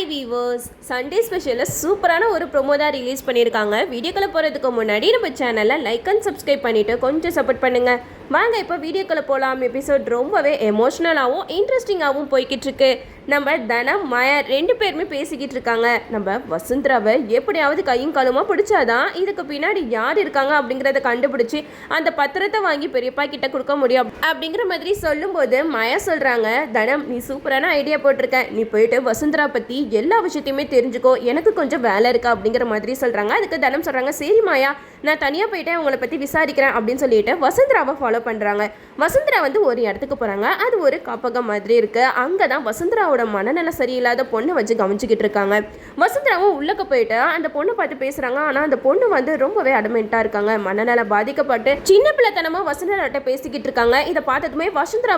Hi viewers, Sunday ஸ்பெஷலில் சூப்பரான ஒரு promo தான் ரிலீஸ் பண்ணியிருக்காங்க. வீடியோக்குள்ளே போகிறதுக்கு முன்னாடி நம்ம சேனலை லைக் அண்ட் சப்ஸ்கிரைப் பண்ணிவிட்டு கொஞ்சம் சப்போர்ட் பண்ணுங்கள். வாங்க இப்போ வீடியோக்குள்ளே போகலாம். எபிசோட் ரொம்பவே எமோஷ்னலாகவும் இன்ட்ரெஸ்டிங்காகவும் போய்கிட்டு இருக்கு. நம்ம தனம் மாயா ரெண்டு பேருமே பேசிக்கிட்டு இருக்காங்க. நம்ம வசுந்தராவை எப்படியாவது கையும் காலுமா பிடிச்சாதான் இதுக்கு பின்னாடி யார் இருக்காங்க அப்படிங்கிறத கண்டுபிடிச்சி அந்த பத்திரத்தை வாங்கி பெரியப்பா கிட்ட கொடுக்க முடியும் அப்படிங்கிற மாதிரி சொல்லும்போது மாயா சொல்கிறாங்க, தனம் நீ சூப்பரான ஐடியா போட்டிருக்க, நீ போயிட்டு வசுந்தரா பற்றி எல்லா விஷயத்தையுமே தெரிஞ்சுக்கோ, எனக்கு கொஞ்சம் வேலை இருக்கா அப்படிங்கிற மாதிரி சொல்கிறாங்க. அதுக்கு தனம் சொல்கிறாங்க, சரி மாயா நான் தனியாக போயிட்டு அவங்கள பற்றி விசாரிக்கிறேன் அப்படின்னு சொல்லிட்டு வசுந்தராவை ஃபாலோ பண்ணுறாங்க. வசுந்தரா ஒரு இடத்துக்கு போகிறாங்க. அது ஒரு காப்பகம் மாதிரி இருக்குது. அங்கே தான் வசுந்தராவோட மனநல சரியில்லாத பொண்ணை வச்சு கவனிச்சிக்கிட்டு இருக்காங்க. வசுந்தராவும் உள்ளக்க போயிட்டு அந்த பொண்ணை பார்த்து பேசுகிறாங்க. ஆனால் அந்த பொண்ணு ரொம்பவே அடமெண்ட்டாக இருக்காங்க. மனநல பாதிக்கப்பட்டு சின்ன பிள்ளைத்தனமாக வசுந்தராட்ட பேசிக்கிட்டு இருக்காங்க. இதை பார்த்ததுமே வசுந்தரா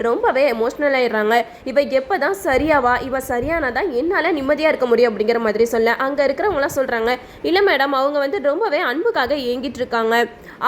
ரொம்பவே எமோஷ்னல் ஆயிடுறாங்க. இவ எப்போ தான் சரியாவா, இவ சரியானதான் என்னால் நிம்மதியாக இருக்க முடியும் அப்படிங்கிற மாதிரி சொல்ல அங்கே இருக்கிறவங்களாம் சொல்கிறாங்க, இல்லை மேடம் அவங்க ரொம்பவே அன்புக்காக ஏங்கிட்டு இருக்காங்க.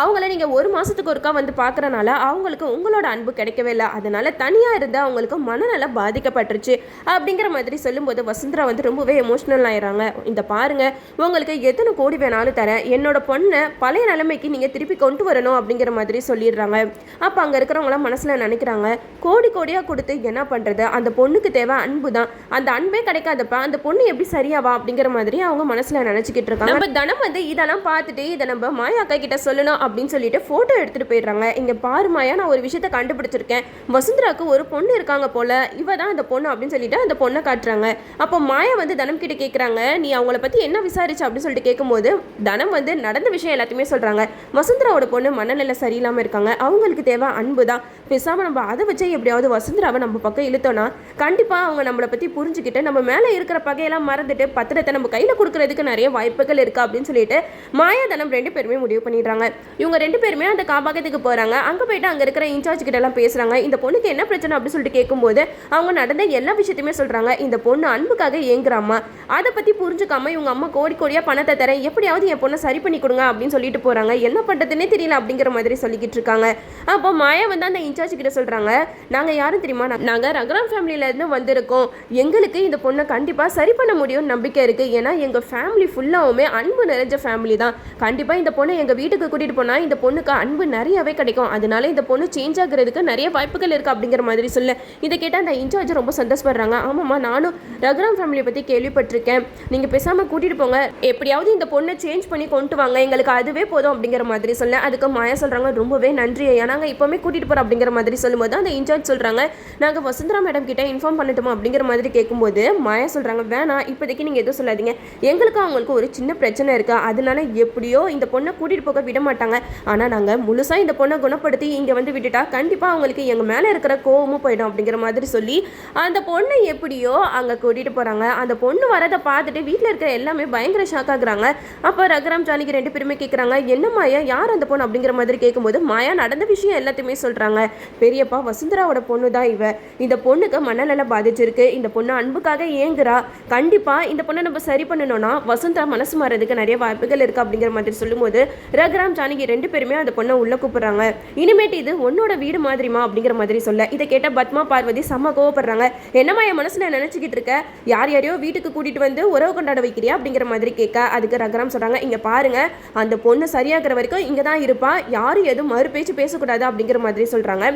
அவங்கள நீங்கள் ஒரு மாதத்துக்கு ஒருக்கா பார்க்குறனால அவங்களுக்கு உங்களோட அன்பு கிடைக்கவே இல்லை, அதனால தனியாக இருந்து அவங்களுக்கு மனநல பாதிக்கப்பட்டுருச்சு அப்படிங்கிற மாதிரி சொல்லும்போது வசுந்தரா ரொம்பவே எமோஷ்னல் ஆயிடுறாங்க. இந்த பாருங்க, உங்களுக்கு எத்தனை கோடி வேணாலும் தரேன், என்னோட பொண்ணை பழைய நிலைமைக்கு நீங்கள் திருப்பி கொண்டு வரணும் அப்படிங்கிற மாதிரி சொல்லிடுறாங்க. அப்போ அங்கே இருக்கிறவங்களாம் மனசில் நினைக்கிறாங்க, கோடி கோடியாக கொடுத்து என்ன பண்ணுறது, அந்த பொண்ணுக்கு தேவை அன்பு தான், அந்த அன்பே கிடைக்காதப்ப அந்த பொண்ணு எப்படி சரியாவா அப்படிங்கிற மாதிரி அவங்க மனசில் நினச்சிக்கிட்டு இருக்காங்க. நம்ம தனம் இதெல்லாம் பார்த்துட்டு இதை நம்ம மாயா அக்கா கிட்ட சொல்லணும் அப்படின்னு சொல்லிட்டு ஃபோட்டோ எடுத்துகிட்டு போயிடுறாங்க. இங்கே பாரு மாயா, நான் ஒரு விஷயத்தை கண்டுபிடிச்சிருக்கேன், வசுந்தராவுக்கு ஒரு பொண்ணு இருக்காங்க போல, இவ தான் அந்த பொண்ணு அப்படின்னு சொல்லிட்டு அந்த பொண்ணை காட்டுறாங்க. அப்போ மாயா தனம் கிட்ட கேட்குறாங்க, நீ அவங்கள பற்றி என்ன விசாரிச்சு அப்படின்னு சொல்லிட்டு கேட்கும்போது தனம் நடந்த விஷயம் எல்லாத்தையுமே சொல்கிறாங்க. வசுந்தராவோட பொண்ணு மனநிலை சரியில்லாமல் இருக்காங்க, அவங்களுக்கு தேவை அன்பு தான், பேசாமல் நம்ம அதை வச்சே எப்படியாவது வசுந்தராவை நம்ம பக்கம் இழுத்தோன்னா கண்டிப்பாக அவங்க நம்மளை பற்றி புரிஞ்சுக்கிட்டு நம்ம மேலே இருக்கிற பகையெல்லாம் மறந்துட்டு பத்திரத்தை நம்ம கையில் கொடுக்கறதுக்கு நிறைய வாய்ப்புகள் இருக்குது அப்படின்னு சொல்லிட்டு மாயா தனம் ரெண்டு பேருமே முடிவு பண்ணிடுறாங்க. இவங்க ரெண்டு பேருமே அந்த காப்பகத்துக்கு போகிறாங்க. அங்கே போயிட்டு அங்கே இருக்கிற இன்சார்ஜ் கிட்ட எல்லாம் பேசுகிறாங்க. இந்த பொண்ணுக்கு என்ன பிரச்சனை அப்படின்னு சொல்லிட்டு கேட்கும்போது அவங்க நடந்த எல்லா விஷயத்தையுமே சொல்கிறாங்க. இந்த பொண்ணு அன்புக்காக ஏங்குறாமா, அதை பற்றி புரிஞ்சுக்காம இவங்க அம்மா கோடி கோடியாக பணத்தை தரேன், எப்படியாவது என் பொண்ணை சரி பண்ணி கொடுங்க அப்படின்னு சொல்லிட்டு போகிறாங்க. என்ன பண்ணுறதுன்னே தெரியல அப்படிங்கிற மாதிரி சொல்லிக்கிட்டு இருக்காங்க. அப்போ மாயா அந்த இன்சார்ஜ் கிட்ட சொல்கிறாங்க, நாங்கள் யாரும் தெரியுமா, நாங்கள் ரகுராம் ஃபேமிலியிலேருந்து வந்திருக்கோம், எங்களுக்கு இந்த பொண்ணை கண்டிப்பாக சரி பண்ண முடியும்னு நம்பிக்கை இருக்குது, ஏன்னா எங்கள் ஃபேமிலி ஃபுல்லாகவுமே அன்பு நிறைஞ்ச ஃபேமிலி தான், கண்டிப்பாக இந்த பொண்ணை எங்கள் வீட்டுக்கு கூட்டிகிட்டு போனால் இந்த பொண்ணுக்கு அன்பு நிறையவே கிடைக்கும், அதனால இந்த பொண்ணு சேஞ்ச் ஆகிறதுக்கு நிறைய வாய்ப்புகள் இருக்குது அப்படிங்கிற மாதிரி சொல்ல இதை கேட்டால் அந்த இன்சார்ஜ் ரொம்ப சந்தோஷப்படுறாங்க. ஆமாம்மா, நானும் ரகுராம் ஃபேமிலியை பற்றி கேள்விப்பட்டிருக்கேன், நீங்கள் பேசாமல் கூட்டிகிட்டு போங்க, எப்படியாவது இந்த பொண்ணை சேஞ்ச் பண்ணி கொண்டு வாங்க, எங்களுக்கு அதுவே போதும் அப்படிங்கிற மாதிரி சொல்ல அதுக்கு மாயா சொல்கிறாங்க, ரொம்பவே நன்றி ஐயா, நாங்கள் இப்போவுமே கூட்டிகிட்டு போகிறோம் அப்படிங்கிற மாதிரி சொல்லும்போது அந்த இன்சார்ஜ் சொல்கிறாங்க, நாங்கள் வசுந்தரா மேடம் கிட்ட இன்ஃபார்ம் பண்ணட்டுமா அப்படிங்கிற மாதிரி கேட்கும்போது மாயா சொல்கிறாங்க, வேணாம் இப்போதைக்கு நீங்கள் எதுவும் சொல்லாதீங்க, எங்களுக்கு அவங்களுக்கு ஒரு சின்ன பிரச்சனை இருக்குது, அதனால எப்படியோ இந்த பொண்ணை கூட்டிகிட்டு போக விட மாட்டாங்க, ஆனால் நாங்கள் முழுசாக இந்த பொண்ணை குணப்படுத்தி இங்கே விட்டுட்டா கண்டிப்பாக அவங்களுக்கு எங்கள் மேலே இருக்கிற கோவமும் போயிடும் அப்படிங்கிற மாதிரி சொல்லி அந்த பொண்ணை எப்படியோ அங்கே கூட்டிகிட்டு போகிறாங்க. அந்த பொண்ணு வரதை பார்த்துட்டு வீட்டில் இருக்கிற எல்லாமே பயங்கர ஷாக் ஆகுறாங்க. அப்போ ரகுராம் ஜானகி ரெண்டு பேருமே கேட்குறாங்க, என்ன மாயா, யார் அந்த பொண்ணு அப்படிங்கிற மாதிரி கேட்கும்போது மாயா நடந்த விஷயம் எல்லாத்தையுமே சொல்கிறாங்க. பெரியப்பா, வசுந்தராவோட பொண்ணு தான் இவ, இந்த பொண்ணுக்கு மனநல பாதிச்சிருக்கு, இந்த பொண்ணு அன்புக்காக ஏங்குறா, கண்டிப்பாக இந்த பொண்ணை நம்ம சரி பண்ணணும்னா வசுந்தரா மனசு மாறதுக்கு நிறைய வாய்ப்புகள் இருக்குது அப்படிங்கிற மாதிரி சொல்லும்போது ரகுராம் ஜானகி ரெண்டு பேருமே அந்த பொண்ணை உள்ள கூப்பிடுறாங்க. இனிமேட்டு இது உன்னோட வீடு மாதிரிமா அப்படிங்கிற மாதிரி சொல்ல இதை கேட்ட பத்மா பார்வதி செம்ம கோவப்படுறாங்க. என்னம்மா என் மனசுல நினைச்சுக்கிட்டு இருக்க, யார் யாரையோ வீட்டுக்கு கூட்டிட்டு உறவு கொண்டாட வைக்கிறியா அப்படிங்கிற மாதிரி கேட்க அதுக்கு ரகுராம் சொல்றாங்க, இங்க பாருங்க, அந்த பொண்ணு சரியாகிற வரைக்கும் இங்க தான் இருப்பா, யாரும் எதுவும் மறு பேச்சு பேசக்கூடாது அப்படிங்கிற மாதிரி சொல்றாங்க.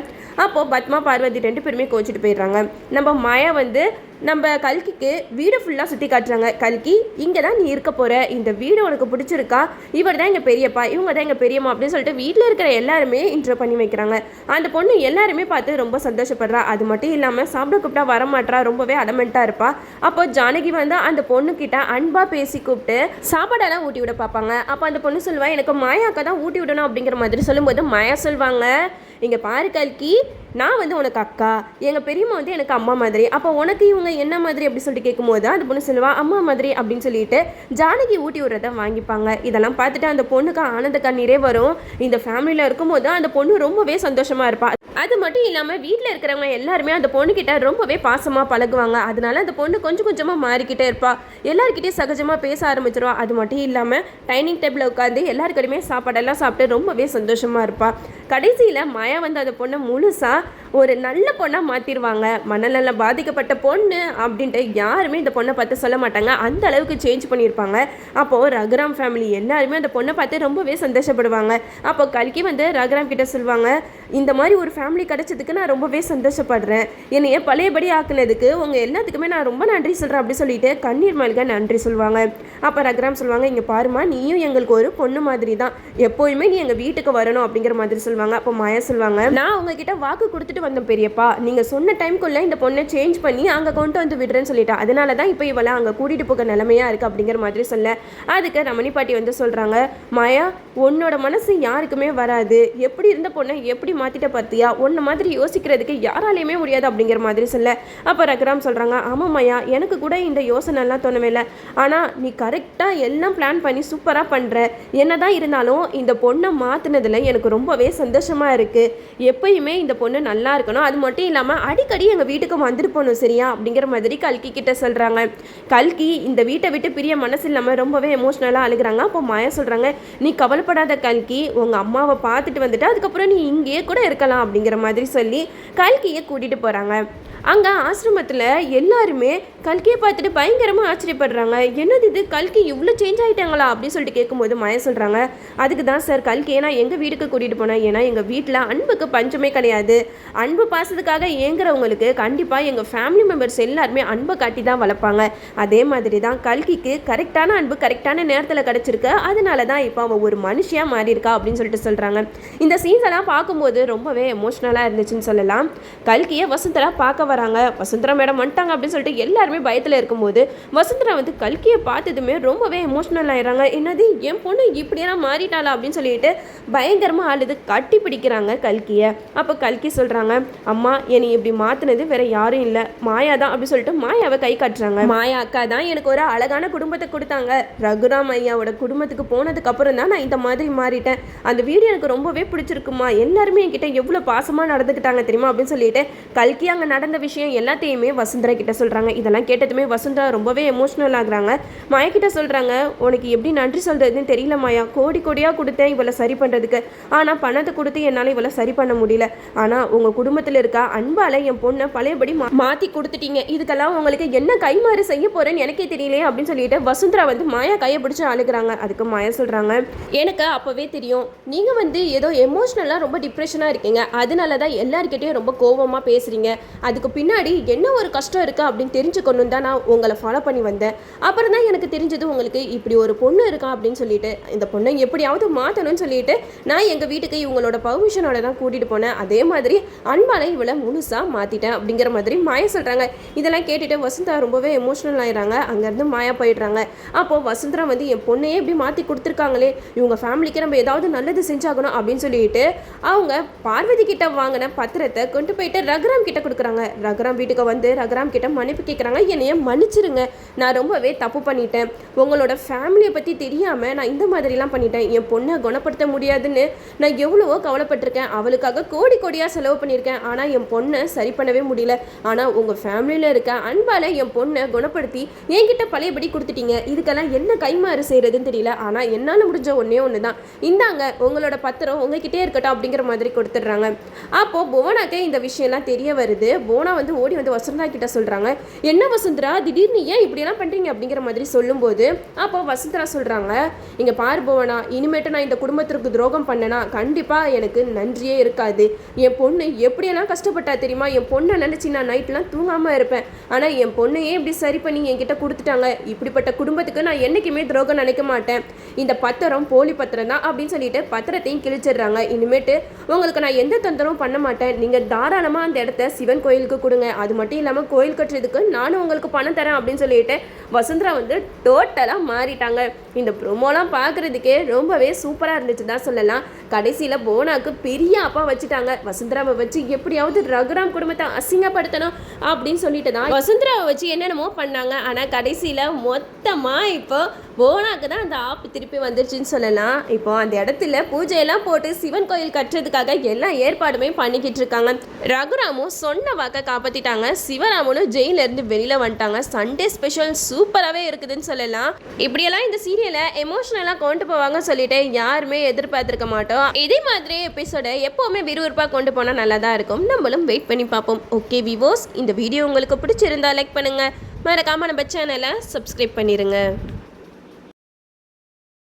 அப்போ பத்மா பார்வதி ரெண்டு பேருமே கோச்சிட்டு போயிடுறாங்க. நம்ம மாயா நம்ம கல்கிக்கு வீடு ஃபுல்லாக சுற்றி காட்டுறாங்க. கல்கி, இங்கே தான் நீ இருக்க போகிற, இந்த வீடு உனக்கு பிடிச்சிருக்கா, இவர் தான் எங்கள் பெரியப்பா, இவங்க தான் எங்கள் பெரியம்மா அப்படின்னு சொல்லிட்டு வீட்டில் இருக்கிற எல்லாருமே இன்ட்ரோ பண்ணி வைக்கிறாங்க. அந்த பொண்ணு எல்லாருமே பார்த்து ரொம்ப சந்தோஷப்படுறா. அது மட்டும் இல்லாமல் சாப்பிட கூப்பிட்டா வரமாட்டா, ரொம்பவே அடமெண்ட்டாக இருப்பா. அப்போ ஜானகி அந்த பொண்ணுக்கிட்ட அன்பாக பேசி கூப்பிட்டு சாப்பாடெல்லாம் ஊட்டி விட பார்ப்பாங்க. அப்போ அந்த பொண்ணு சொல்லுவா, எனக்கு மாயாக்கா தான் ஊட்டி விடணும் அப்படிங்கிற மாதிரி சொல்லும்போது மாயா சொல்லுவாங்க, இங்கே பாரு கல்கி, நான் உனக்கு அக்கா, எங்கள் பெரியம்மா எனக்கு அம்மா மாதிரி, அப்போ உனக்கு இவங்க என்ன மாதிரி அப்படி சொல்லிட்டு கேட்கும்போது அந்த பொண்ணு சொல்லுவா, அம்மா மாதிரி அப்படின்னு சொல்லிட்டு ஜானகி ஊட்டி விடுறத வாங்கிப்பாங்க. இதெல்லாம் பார்த்துட்டு அந்த பொண்ணுக்கு ஆனந்த கண்ணீரே வரும். இந்த ஃபேமிலியில் இருக்கும்போது அந்த பொண்ணு ரொம்பவே சந்தோஷமாக இருப்பா. அது மட்டும் இல்லாமல் வீட்டில் இருக்கிறவங்க எல்லாருமே அந்த பொண்ணுக்கிட்ட ரொம்பவே பாசமாக பழகுவாங்க. அதனால அந்த பொண்ணு கொஞ்சம் கொஞ்சமாக மாறிக்கிட்டே இருப்பா. எல்லாருக்கிட்டையும் சகஜமாக பேச ஆரம்பிச்சிருவா. அது மட்டும் இல்லாமல் டைனிங் டேபிளில் உட்காந்து எல்லாருக்கிட்டையுமே சாப்பாடெல்லாம் சாப்பிட்டு ரொம்பவே சந்தோஷமாக இருப்பாள். கடைசியில் மாயா வந்து அந்த பொண்ணை முழுசாக ஒரு நல்ல பொண்ணாக மாற்றிடுவாங்க. மனநல பாதிக்கப்பட்ட பொண்ணு அப்படின்ட்டு யாருமே இந்த பொண்ணை பார்த்து சொல்ல மாட்டாங்க. அந்த அளவுக்கு சேஞ்ச் பண்ணியிருப்பாங்க. அப்போது ரகுராம் ஃபேமிலி எல்லாருமே அந்த பொண்ணை பார்த்து ரொம்பவே சந்தோஷப்படுவாங்க. அப்போ கல்கி வந்து ரகுராம் கிட்ட சொல்லுவாங்க, இந்த மாதிரி ஒரு ஃபேமிலி கிடச்சதுக்கு நான் ரொம்பவே சந்தோஷப்படுறேன். என்னைய பழையபடி ஆக்குனதுக்கு உங்கள் எல்லாத்துக்குமே நான் ரொம்ப நன்றி சொல்கிறேன் அப்படி சொல்லிட்டு கண்ணீர் மல்க நன்றி சொல்லுவாங்க. அப்போ ரகுராம் சொல்லுவாங்க, இங்கே பாருமா, நீயும் எங்களுக்கு ஒரு பொண்ணு மாதிரி தான், எப்போயுமே நீ எங்கள் வீட்டுக்கு வரணும் அப்படிங்கிற மாதிரி சொல்லுவாங்க. அப்போ மாயா சொல்லுவாங்க, நான் உங்ககிட்ட வாக்கு கொடுத்துட்டு வந்தேன் பெரியப்பா, நீங்கள் சொன்ன டைம்குள்ளே இந்த பொண்ணை சேஞ்ச் பண்ணி அங்கே கொண்டு வந்து விடுறேன்னு சொல்லிட்டா, அதனால தான் இப்போ இவளை அங்கே கூட்டிகிட்டு போக நிலைமையாக இருக்குது அப்படிங்கிற மாதிரி சொல்ல, அதுக்கு ரமணி பாட்டி வந்து சொல்கிறாங்க, மாயா உன்னோட மனசு யாருக்குமே வராது, எப்படி இருந்த பொண்ணை எப்படி மாற்றிட்ட பார்த்தியா, உன்னை மாதிரி யோசிக்கிறதுக்கு யாராலையுமே முடியாது அப்படிங்கிற மாதிரி சொல்ல, அப்போ ரகுராம் சொல்கிறாங்க, ஆமாம் மாயா, எனக்கு கூட இந்த யோசனைலாம் தோணவே இல்லை, ஆனால் நீ கரெக்டாக எல்லாம் பிளான் பண்ணி சூப்பராக பண்ணுற, என்னதான் இருந்தாலும் இந்த பொண்ணை மாற்றினதில் எனக்கு ரொம்பவே சந்தோஷமாக இருக்குது, எப்பயுமே இந்த பொண்ணு நல்லா இருக்கணும், அது மட்டும் இல்லாமல் அடிக்கடி எங்கள் வீட்டுக்கு வந்துட்டு போகணும் சரியா அப்படிங்கிற மாதிரி கல்கி கிட்ட சொல்கிறாங்க. கல்கி இந்த வீட்டை விட்டு பிரிய மனசு இல்லாமல் ரொம்பவே எமோஷ்னலாக அழுகிறாங்க. அப்போ மாயா சொல்கிறாங்க, நீ கவலைப்படாத கல்கி, உங்கள் அம்மாவை பார்த்துட்டு வந்துட்டு அதுக்கப்புறம் நீ இங்கேயே கூட இருக்கலாம் அப்படிங்கிற மாதிரி சொல்லி கல்கியை கூட்டிகிட்டு போகிறாங்க. அங்கே ஆசிரமத்தில் எல்லாருமே கல்கியை பார்த்துட்டு பயங்கரமாக ஆச்சரியப்படுறாங்க. என்னது இது, கல்கி இவ்வளோ சேஞ்ச் ஆகிட்டாங்களா அப்படின்னு சொல்லிட்டு கேட்கும்போது மாயா சொல்கிறாங்க, அதுக்கு தான் சார் கல்கியை நான் எங்கள் வீட்டுக்கு கூட்டிகிட்டு போனேன். ஏன்னா எங்கள் வீட்டில் அன்புக்கு பஞ்சமே கிடையாது. அன்பு பாசத்துக்காக ஏங்குறவங்களுக்கு கண்டிப்பாக எங்கள் ஃபேமிலி மெம்பர்ஸ் எல்லாருமே அன்பை காட்டி தான் வளர்ப்பாங்க. அதே மாதிரி தான் கல்கிக்கு கரெக்டான அன்பு கரெக்டான நேரத்தில் கிடச்சிருக்கு. அதனால தான் இப்போ அவள் ஒரு மனுஷியாக மாறி இருக்கா அப்படின்னு சொல்லிட்டு சொல்கிறாங்க. இந்த சீன்ஸ் எல்லாம் பார்க்கும்போது ரொம்பவே எமோஷ்னலாக இருந்துச்சுன்னு சொல்லலாம். கல்கியை வசுந்தரா பார்க்க வராங்க. வசுந்தரா மேடம் வந்துட்டாங்க அப்படின்னு சொல்லிட்டு எல்லாருமே பயத்தில் இருக்கும்போது வசுந்தரா வந்து கல்கியை பார்த்ததுமே ரொம்பவே எமோஷ்னல் ஆயிடுறாங்க. என்னது, என் பொண்ணு இப்படியெல்லாம் மாறிட்டாளா அப்படின்னு சொல்லிட்டு பயங்கரமாக அழுது கட்டி பிடிக்கிறாங்க கல்கியை. அப்போ கல்கி சொல்கிறாங்க, அம்மா என்னை இப்படி மாற்றினது வேற யாரும் இல்லை, மாயா தான் அப்படின்னு சொல்லிட்டு மாயாவை கை காட்டுறாங்க. மாயா அக்கா தான் எனக்கு ஒரு அழகான குடும்பத்தை கொடுத்தாங்க. ரகுராம் ஐயாவோட குடும்பத்துக்கு போனதுக்கு அப்புறம் தான் நான் இந்த மாதிரி மாறிட்டேன். அந்த வீடியோ எனக்கு ரொம்பவே பிடிச்சிருக்குமா, எல்லாருமே என்கிட்ட எவ்வளோ பாசமாக நடந்துக்கிட்டாங்க தெரியுமா அப்படின்னு சொல்லிட்டு கல்கி அங்கே நடந்த விஷயம் எல்லாத்தையுமே வசுந்தரா கிட்ட சொல்கிறாங்க. இதெல்லாம் கேட்டதுமே வசுந்தரா ரொம்பவே எமோஷ்னல் ஆகுறாங்க. மாயா கிட்ட சொல்கிறாங்க, உனக்கு எப்படி நன்றி சொல்கிறதுன்னு தெரியல மாயா, கோடி கோடியாக கொடுத்தேன் இவளை சரி பண்ணுறதுக்கு, ஆனால் பணத்தை கொடுத்து என்னால் இவளை சரி பண்ண முடியல. ஆனால் உங்கள் குடும்பத்தில் இருக்க அன்பால் என் பொண்ணை பழையபடி மாற்றி கொடுத்துட்டீங்க. இதுக்கெல்லாம் உங்களுக்கு என்ன கைமாறு செய்ய போகிறேன்னு எனக்கே தெரியலையே அப்படின்னு சொல்லிட்டு வசுந்தரா வந்து மாயா கையை பிடிச்சி அழுகிறாங்க. அதுக்கு மாயா சொல்கிறாங்க, எனக்கு அப்போவே தெரியும் நீங்கள் வந்து ஏதோ எமோஷ்னலாக ரொம்ப டிப்ரெஷனாக இருக்கீங்க, அதனால தான் எல்லாருக்கிட்டையும் ரொம்ப கோபமாக பேசுகிறீங்க, அதுக்கு பின்னாடி என்ன ஒரு கஷ்டம் இருக்குது அப்படின்னு தெரிஞ்சுக்கணும் தான் நான் உங்களை ஃபாலோ பண்ணி வந்தேன். அப்புறம் தான் எனக்கு தெரிஞ்சது உங்களுக்கு இப்படி ஒரு பொண்ணு இருக்கா அப்படின்னு சொல்லிட்டு, இந்த பொண்ணை எப்படியாவது மாற்றணும்னு சொல்லிட்டு நான் எங்கள் வீட்டுக்கு இவங்களோட பர்மிஷனோட தான் கூட்டிகிட்டு போனேன். அதே மாதிரி அன்பால இவளை முழுசாக மாற்றிட்டேன் அப்படிங்கிற மாதிரி மாயா சொல்கிறாங்க. இதெல்லாம் கேட்டுட்டு வசுந்தரா ரொம்பவே எமோஷ்னல் ஆயிடுறாங்க. அங்கேருந்து மாயா போயிடுறாங்க. அப்போது வசுந்தரா வந்து என் பொண்ணையே இப்படி மாற்றி கொடுத்துருக்காங்களே, இவங்க ஃபேமிலிக்கு நம்ம ஏதாவது நல்லது செஞ்சாகணும் அப்படின்னு சொல்லிட்டு அவங்க பார்வதி கிட்ட வாங்கின பத்திரத்தை கொண்டு போயிட்டு ரகுராம் கிட்ட கொடுக்குறாங்க. ரகுராம் வீட்டுக்கு வந்து ரகுராம் கிட்ட மன்னிப்பு கேட்குறாங்க. என்னைய மன்னிச்சிருங்க, நான் ரொம்பவே தப்பு பண்ணிட்டேன், உங்களோட ஃபேமிலியை பற்றி தெரியாமல் நான் இந்த மாதிரிலாம் பண்ணிட்டேன், என் பொண்ணை குணப்படுத்த முடியாதுன்னு நான் எவ்வளவோ கவலைப்பட்டிருக்கேன், அவளுக்காக கோடி கோடியாக செலவு பண்ணியிருக்கேன், ஆனால் என் பொண்ணை சரி பண்ணவே முடியல, ஆனால் உங்கள் ஃபேமிலியில் இருக்க அன்பால் என் பொண்ணை குணப்படுத்தி என்கிட்ட பழையபடி கொடுத்துட்டீங்க, இதுக்கெல்லாம் என்ன கைமாறு செய்கிறதுன்னு தெரியல, ஆனால் என்னால் முடிஞ்ச ஒன்று தான், இந்தாங்க உங்களோட பத்திரம் உங்ககிட்டே இருக்கட்டும் அப்படிங்கிற மாதிரி கொடுத்துட்றாங்க. அப்போது புவனாக்கு இந்த விஷயம்லாம் தெரிய வருது. புவனா வந்து ஓடி வந்து வசுந்தரா கிட்ட சொல்கிறாங்க, என்ன வசுந்தரா திடீர்னு ஏன் இப்படியெல்லாம் பண்ணுறீங்க அப்படிங்கிற மாதிரி சொல்லும்போது அப்போ வசுந்தரா சொல்கிறாங்க, இங்கே பார் புவனா, இனிமேட்டு நான் இந்த குடும்பத்திற்கு துரோகம் பண்ணனா கண்டிப்பாக எனக்கு நன்றியே இருக்காது, என் பொண்ணு எப்படியெல்லாம் கஷ்டப்பட்டா தெரியுமா, என் பொண்ணை நினச்சி நான் நைட்லாம் தூங்காமல் இருப்பேன், ஆனால் என் பொண்ணையே இப்படி சரி பண்ணி என்கிட்ட கொடுத்துட்டாங்க, இப்படிப்பட்ட குடும்பத்துக்கு நான் என்றைக்குமே துரோகம் நினைக்க மாட்டேன், இந்த பத்திரம் போலி பத்திரம் தான் அப்படின்னு சொல்லிட்டு பத்திரத்தையும் கிழிச்சிடுறாங்க. இனிமேட்டு உங்களுக்கு நான் எந்த தொந்தரவும் பண்ண மாட்டேன், நீங்கள் தாராளமாக அந்த இடத்த சிவன் கோயிலுக்கு கொடுங்க, அது மட்டும் இல்லாமல் கோயில் கட்டுறதுக்கு நானும் உங்களுக்கு பணம் தரேன் அப்படின்னு சொல்லிட்டு வசுந்தரா வந்து டோட்டலாக மாறிட்டாங்க. இந்த ப்ரோமோலாம் பார்க்குறதுக்கே ரொம்பவே சூப்பராக இருந்துச்சு தான் சொல்லலாம். கடைசியில் போனாக்கு பெரிய அப்பா வச்சுட்டாங்க. வசுந்தராவை வச்சு எப்படியாவது ரகுராம் குடும்பத்தை அசிங்கப்படுத்தணும் அப்படின்னு சொல்லிட்டு தான் வசுந்தராவை வச்சு என்னென்னமோ பண்ணாங்க. ஆனால் கடைசியில் மொத்தமாக இப்போ போனாக்கு தான் அந்த ஆப்பு திருப்பி வந்துருச்சுன்னு சொல்லலாம். இப்போ அந்த இடத்துல பூஜையெல்லாம் போட்டு சிவன் கோயில் கட்டுறதுக்காக எல்லா ஏற்பாடுமே பண்ணிக்கிட்டு இருக்காங்க. ரகுராமும் சொன்ன வாக்கை காப்பாற்றிட்டாங்க. சிவராமனும் ஜெயிலேருந்து வெளியில் வந்துட்டாங்க. சண்டே ஸ்பெஷல் சூப்பராகவே இருக்குதுன்னு சொல்லலாம். இப்படியெல்லாம் இந்த சீரியலை எமோஷ்னலாக கொண்டு போவாங்க சொல்லிட்டு யாருமே எதிர்பார்த்துருக்க மாட்டோம். இதே மாதிரி எபிசோடை எப்போவுமே விறுவிறுப்பாக கொண்டு போனால் நல்லா தான் இருக்கும். நம்மளும் வெயிட் பண்ணி பார்ப்போம். ஓகே விவோஸ், இந்த வீடியோ உங்களுக்கு பிடிச்சிருந்தா லைக் பண்ணுங்கள். மறக்காம நம்ம சேனலை சப்ஸ்கிரைப் பண்ணிடுங்க.